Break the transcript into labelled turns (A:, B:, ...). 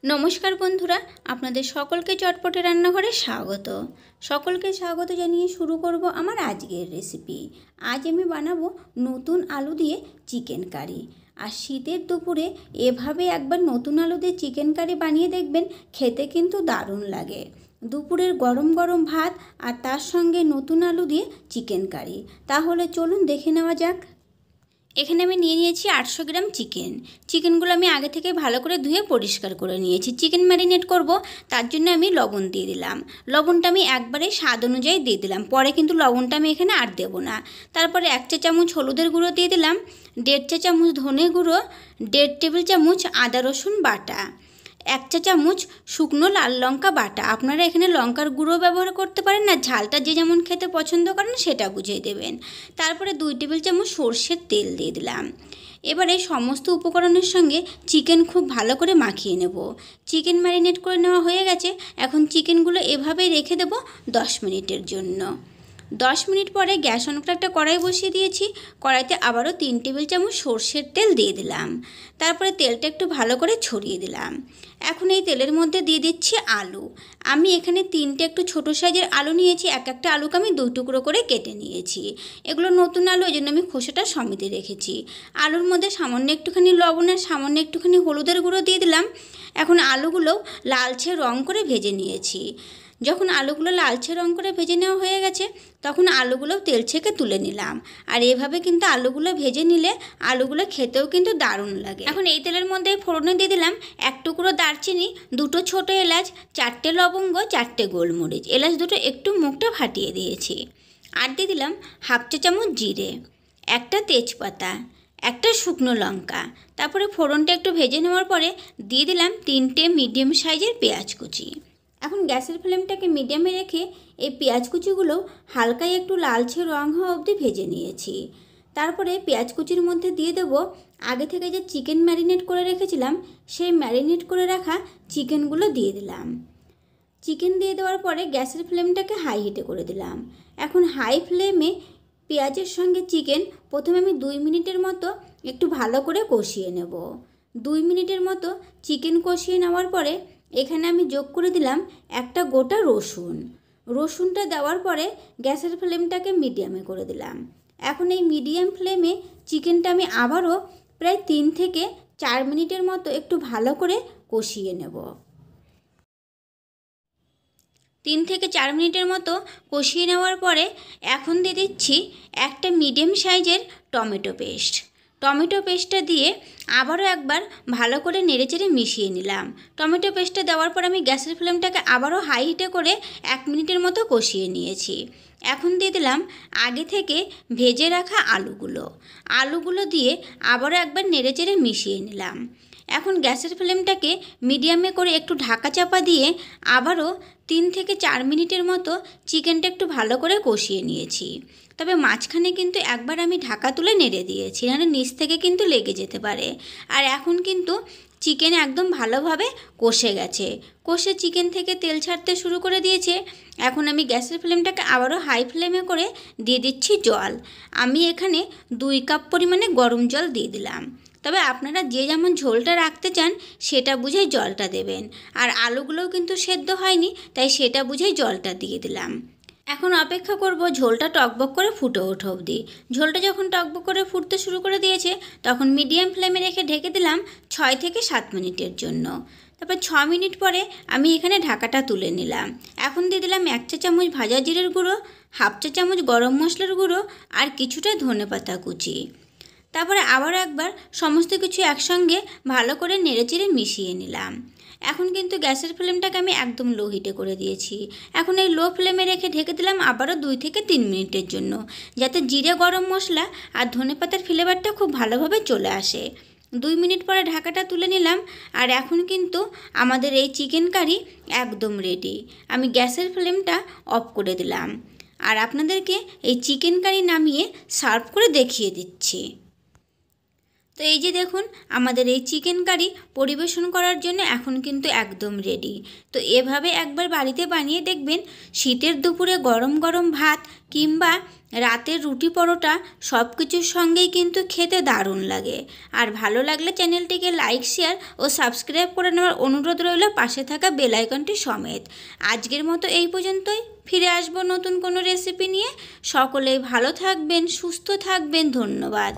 A: নমস্কার বন্ধুরা, আপনাদের সকলকে চটপটে রান্নাঘরে স্বাগত। সকলকে স্বাগত জানিয়ে শুরু করব আমার আজকের রেসিপি। আজ আমি বানাবো নতুন আলু দিয়ে চিকেন কারি। আর শীতের দুপুরে এভাবে একবার নতুন আলু দিয়ে চিকেন কারি বানিয়ে দেখবেন, খেতে কিন্তু দারুণ লাগে। দুপুরের গরম গরম ভাত আর তার সঙ্গে নতুন আলু দিয়ে চিকেন কারি। তাহলে চলুন দেখে নেওয়া যাক। এখানে আমি নিয়ে নিয়েছি 800 গ্রাম চিকেন। চিকেনগুলো আমি আগে থেকে ভালো করে ধুয়ে পরিষ্কার করে নিয়েছি। চিকেন ম্যারিনেট করব, তার জন্য আমি লবণ দিয়ে দিলাম। লবণটা আমি একবারে স্বাদ অনুযায়ী দিয়ে দিলাম, পরে কিন্তু লবণটা আমি এখানে আর দেবো না। তারপরে 1 চা চামচ হলুদের গুঁড়ো দিয়ে দিলাম, 1.5 চা চামচ ধনে গুঁড়ো, 1.5 টেবিল চামচ আদা রসুন বাটা, 1 চা চামচ শুকনো লাল লঙ্কা বাটা। আপনারা এখানে লঙ্কার গুঁড়ো ব্যবহার করতে পারেন, না ঝালটা যে যেমন খেতে পছন্দ করেন সেটা বুঝিয়ে দেবেন। তারপরে 2 টেবিল চামচ সর্ষের তেল দিয়ে দিলাম। এবারে সমস্ত উপকরণের সঙ্গে চিকেন খুব ভালো করে মাখিয়ে নেব। চিকেন ম্যারিনেট করে নেওয়া হয়ে গেছে। এখন চিকেনগুলো এভাবেই রেখে দেব 10 মিনিটের জন্য। 10 মিনিট পরে গ্যাস অন করে একটা কড়াই বসিয়ে দিয়েছি। কড়াইতে আবারও 3 টেবিল চামচ সর্ষের তেল দিয়ে দিলাম। তারপরে তেলটা একটু ভালো করে ছড়িয়ে দিলাম। এখন এই তেলের মধ্যে দিয়ে দিচ্ছি আলু। আমি এখানে 3টে একটু ছোটো সাইজের আলু নিয়েছি। একটা আলুকে আমি 2 টুকরো করে কেটে নিয়েছি। এগুলো নতুন আলু, এই জন্য আমি খোসাটা সমেত রেখেছি। আলুর মধ্যে সামান্য একটুখানি লবণ আর সামান্য একটুখানি হলুদের গুঁড়ো দিয়ে দিলাম। এখন আলুগুলো লালচে রং করে ভেজে নিয়েছি। যখন আলুগুলো লালচে রং করে ভেজে নেওয়া হয়ে গেছে, তখন আলুগুলো তেল ছেঁকে তুলে নিলাম। আর এভাবে কিন্তু আলুগুলো ভেজে নিলে আলুগুলো খেতেও কিন্তু দারুণ লাগে। এখন এই তেলের মধ্যে ফোড়নে দিয়ে দিলাম 1 টুকরো দারচিনি, 2টো ছোটো এলাচ, 4টে লবঙ্গ, 4টে গোলমরিচ। এলাচ দুটো একটু মুখটা ফাটিয়ে দিয়েছি। আর দিয়ে দিলাম 1/2 চা চামচ জিরে, 1টা তেজপাতা, 1টা শুকনো লঙ্কা। তারপরে ফোড়নটা একটু ভেজে নেওয়ার পরে দিয়ে দিলাম 3টে মিডিয়াম সাইজের পেঁয়াজ কুচি। এখন গ্যাসের ফ্লেমটাকে মিডিয়ামে রেখে এই পেঁয়াজ কুচিগুলো হালকা একটু লালচে রং হওয়া অবধি ভেজে নিয়েছি। তারপরে পেঁয়াজ কুচির মধ্যে দিয়ে দেবো আগে থেকে যে চিকেন ম্যারিনেট করে রেখেছিলাম, সেই ম্যারিনেট করে রাখা চিকেনগুলো দিয়ে দিলাম। চিকেন দিয়ে দেওয়ার পরে গ্যাসের ফ্লেমটাকে হাই হিটে করে দিলাম। এখন হাই ফ্লেমে পেঁয়াজের সঙ্গে চিকেন প্রথমে আমি 2 মিনিটের মতো একটু ভালো করে কষিয়ে নেব। 2 মিনিটের মতো চিকেন কষিয়ে নেওয়ার পরে এখানে আমি যোগ করে দিলাম একটা গোটা রসুন। রসুনটা দেওয়ার পরে গ্যাসের ফ্লেমটাকে মিডিয়ামে করে দিলাম। এখন এই মিডিয়াম ফ্লেমে চিকেনটা আমি আবারও প্রায় 3 থেকে 4 মিনিটের মতো একটু ভালো করে কষিয়ে নেব। 3 থেকে 4 মিনিটের মতো কষিয়ে নেওয়ার পরে এখন দিয়ে দিচ্ছি একটা মিডিয়াম সাইজের টমেটো পেস্ট। টমেটো পেস্টটা দিয়ে আবারও একবার ভালো করে নেড়েচেড়ে মিশিয়ে নিলাম। টমেটো পেস্টটা দেওয়ার পর আমি গ্যাসের ফ্লেমটাকে আবারও হাই হিটে করে 1 মিনিটের মতো কষিয়ে নিয়েছি। এখন দিয়ে দিলাম আগে থেকে ভেজে রাখা আলুগুলো দিয়ে আবারও একবার নেড়েচেড়ে মিশিয়ে নিলাম। এখন গ্যাসের ফ্লেমটাকে মিডিয়ামে করে একটু ঢাকা চাপা দিয়ে আবারও 3 থেকে 4 মিনিটের মতো চিকেনটা একটু ভালো করে কষিয়ে নিয়েছি। তবে মাঝখানে কিন্তু একবার আমি ঢাকা তুলে নেড়ে দিয়েছি, নাহলে নিচ থেকে কিন্তু লেগে যেতে পারে। আর এখন কিন্তু চিকেন একদম ভালোভাবে কষে গেছে। কষে চিকেন থেকে তেল ছাড়তে শুরু করে দিয়েছে। এখন আমি গ্যাসের ফ্লেমটাকে আবারও হাই ফ্লেমে করে দিয়ে দিচ্ছি জল। আমি এখানে 2 কাপ পরিমাণে গরম জল দিয়ে দিলাম। তবে আপনারা যে যেমন ঝোলটা রাখতে চান সেটা বুঝেই জলটা দেবেন। আর আলুগুলোও কিন্তু সেদ্ধ হয়নি, তাই সেটা বুঝেই জলটা দিয়ে দিলাম। এখন অপেক্ষা করব ঝোলটা টকবক করে ফুটে ওঠা অবধি। ঝোলটা যখন টকবক করে ফুটতে শুরু করে দিয়েছে, তখন মিডিয়াম ফ্লেমে রেখে ঢেকে দিলাম 6 থেকে 7 মিনিটের জন্য। তারপর 6 মিনিট পরে আমি এখানে ঢাকাটা তুলে নিলাম। এখন দিয়ে দিলাম 1 চা চামচ ভাজা জিরের গুঁড়ো, 1/2 চা চামচ গরম মশলার গুঁড়ো আর কিছুটা ধনেপাতা কুচি। তারপরে আবার একবার সমস্ত কিছু একসঙ্গে ভালো করে নেড়েচেড়ে মিশিয়ে নিলাম। এখন কিন্তু গ্যাসের ফ্লেমটাকে আমি একদম লো হিটে করে দিয়েছি। এখন এই লো ফ্লেমে রেখে ঢেকে দিলাম আবারও 2 থেকে 3 মিনিটের জন্য, যাতে জিরে গরম মশলা আর ধনেপাতার ফ্লেভারটা খুব ভালোভাবে চলে আসে। 2 মিনিট পরে ঢাকাটা তুলে নিলাম। আর এখন কিন্তু আমাদের এই চিকেন কারি একদম রেডি। আমি গ্যাসের ফ্লেমটা অফ করে দিলাম আর আপনাদেরকে এই চিকেন কারি নামিয়ে সার্ভ করে দেখিয়ে দিচ্ছি। তো এই যে দেখুন আমাদের এই চিকেন কারি পরিবেশন করার জন্য এখন কিন্তু একদম রেডি। তো এভাবে একবার বাড়িতে বানিয়ে দেখবেন, শীতের দুপুরে গরম গরম ভাত কিংবা রাতের রুটি পরোটা সব কিছুর সঙ্গেই কিন্তু খেতে দারুণ লাগে। আর ভালো লাগলে চ্যানেলটিকে লাইক, শেয়ার ও সাবস্ক্রাইব করে নেওয়ার অনুরোধ রইল, পাশে থাকা বেল আইকনটি সমেত। আজকের মতো এই পর্যন্তই, ফিরে আসবো নতুন কোনো রেসিপি নিয়ে। সকলেই ভালো থাকবেন, সুস্থ থাকবেন, ধন্যবাদ।